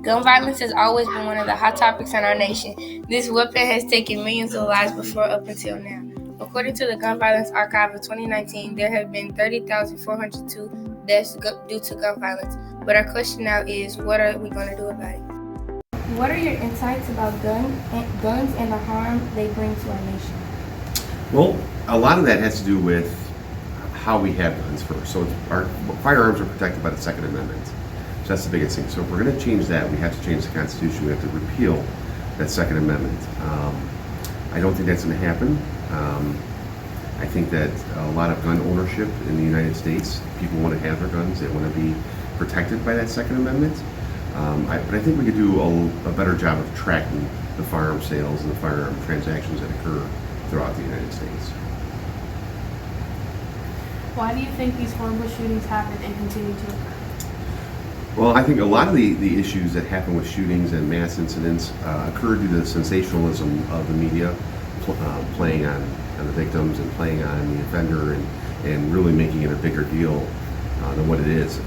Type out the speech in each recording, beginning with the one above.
Gun violence has always been one of the hot topics in our nation. This weapon has taken millions of lives before up until now. According to the Gun Violence Archive of 2019, there have been 30,402 deaths due to gun violence. But our question now is, what are we going to do about it? What are your insights about guns and the harm they bring to our nation? Well, a lot of that has to do with how we have guns first. So our firearms are protected by the Second Amendment. So that's the biggest thing. So if we're going to change that, we have to change the Constitution. We have to repeal that Second Amendment. I don't think that's going to happen. I think that a lot of gun ownership in the United States, people want to have their guns. They want to be protected by that Second Amendment. But I think we could do a better job of tracking the firearm sales and the firearm transactions that occur throughout the United States. Why do you think these horrible shootings happen and continue to occur? Well, I think a lot of the issues that happen with shootings and mass incidents occur due to the sensationalism of the media playing on the victims and playing on the offender and really making it a bigger deal than what it is.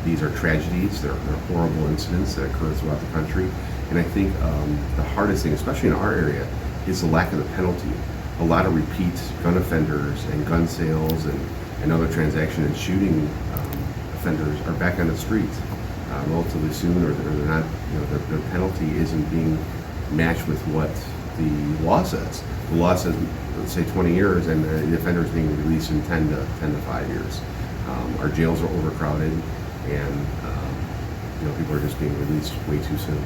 These are tragedies, they're horrible incidents that occur throughout the country. And I think the hardest thing, especially in our area, is the lack of the penalty. A lot of repeat gun offenders and gun sales and other transaction and shooting offenders are back on the streets relatively soon, or they're not. Their penalty isn't being matched with what the law says. The law says, let's say 20 years, and the offender is being released in 10 to 5 years. Our jails are overcrowded, and people are just being released way too soon.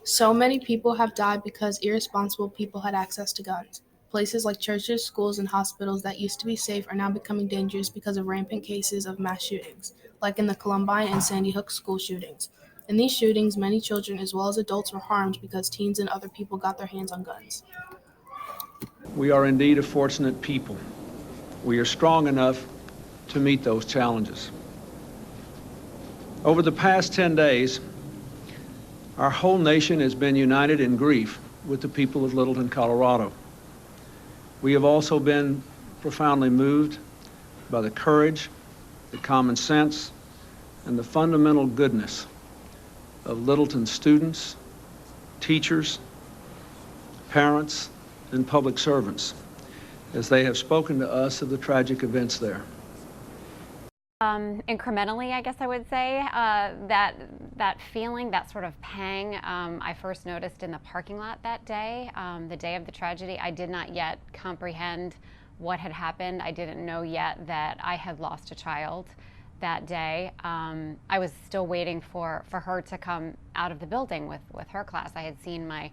So many people have died because irresponsible people had access to guns. Places like churches, schools, and hospitals that used to be safe are now becoming dangerous because of rampant cases of mass shootings, like in the Columbine and Sandy Hook school shootings. In these shootings, many children as well as adults were harmed because teens and other people got their hands on guns. We are indeed a fortunate people. We are strong enough to meet those challenges. Over the past 10 days, our whole nation has been united in grief with the people of Littleton, Colorado. We have also been profoundly moved by the courage, the common sense, and the fundamental goodness of Littleton students, teachers, parents, and public servants as they have spoken to us of the tragic events there. Incrementally, I guess I would say, that feeling, that sort of pang, I first noticed in the parking lot that day, the day of the tragedy. I did not yet comprehend what had happened. I didn't know yet that I had lost a child that day. I was still waiting for her to come out of the building with her class. I had seen my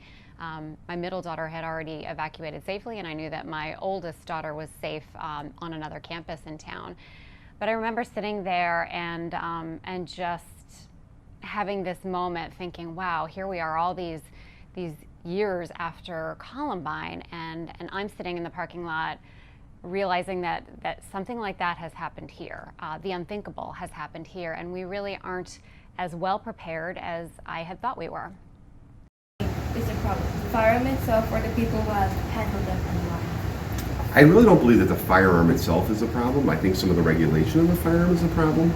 middle daughter had already evacuated safely, and I knew that my oldest daughter was safe on another campus in town. But I remember sitting there and just having this moment thinking, wow, here we are all these years after Columbine, and I'm sitting in the parking lot realizing that something like that has happened here. The unthinkable has happened here, and we really aren't as well prepared as I had thought we were. Is the problem the firearm itself or the people who have handled them and why? I really don't believe that the firearm itself is a problem. I think some of the regulation of the firearm is a problem.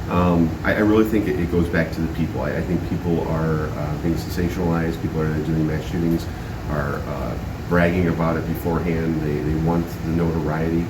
I really think it goes back to the people. I think people are being sensationalized. People are doing mass shootings, are bragging about it beforehand. They want the notoriety.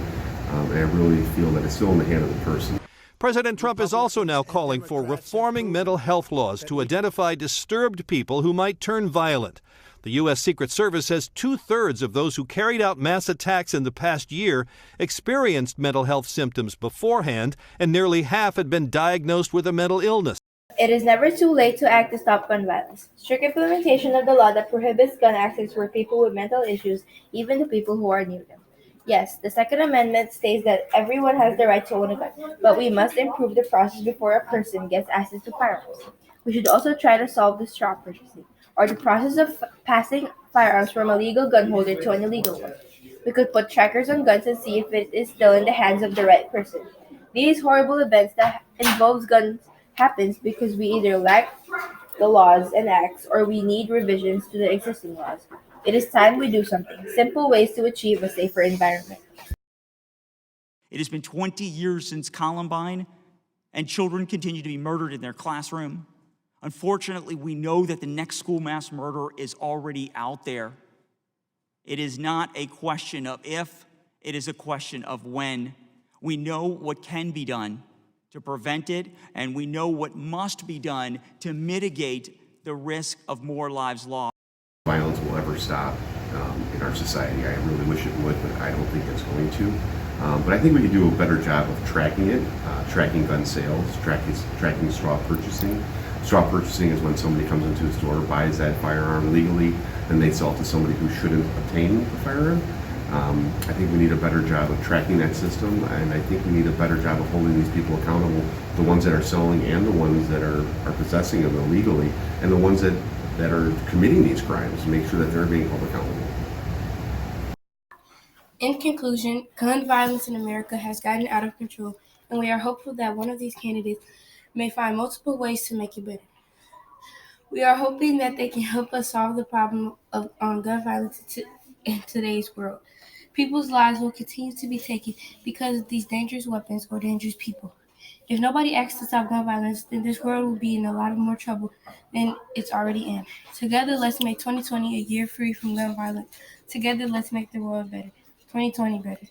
And I really feel that it's still in the hand of the person. President Trump is also now calling for reforming mental health laws to identify disturbed people who might turn violent. The U.S. Secret Service says 2/3 of those who carried out mass attacks in the past year experienced mental health symptoms beforehand, and nearly half had been diagnosed with a mental illness. It is never too late to act to stop gun violence. Strict implementation of the law that prohibits gun access for people with mental issues, even to people who are near them. Yes, the Second Amendment states that everyone has the right to own a gun, but we must improve the process before a person gets access to firearms. We should also try to solve the straw purchasing, or the process of passing firearms from a legal gun holder to an illegal one. We could put trackers on guns and see if it is still in the hands of the right person. These horrible events that involves guns happens because we either lack the laws and acts or we need revisions to the existing laws. It is time we do something. Simple ways to achieve a safer environment. It has been 20 years since Columbine, and children continue to be murdered in their classroom. Unfortunately, we know that the next school mass murder is already out there. It is not a question of if, it is a question of when. We know what can be done to prevent it, and we know what must be done to mitigate the risk of more lives lost. Violence will ever stop in our society. I really wish it would, but I don't think it's going to. But I think we could do a better job of tracking it, tracking gun sales, tracking straw purchasing. Straw purchasing is when somebody comes into a store, buys that firearm legally, and they sell it to somebody who shouldn't obtain the firearm. I think we need a better job of tracking that system, and I think we need a better job of holding these people accountable, the ones that are selling and the ones that are possessing them illegally, and the ones that are committing these crimes, to make sure that they're being held accountable. In conclusion, gun violence in America has gotten out of control, and we are hopeful that one of these candidates may find multiple ways to make it better. We are hoping that they can help us solve the problem of gun violence in today's world. People's lives will continue to be taken because of these dangerous weapons or dangerous people. If nobody acts to stop gun violence, then this world will be in a lot more trouble than it's already in. Together, let's make 2020 a year free from gun violence. Together, let's make the world better. 2020 better.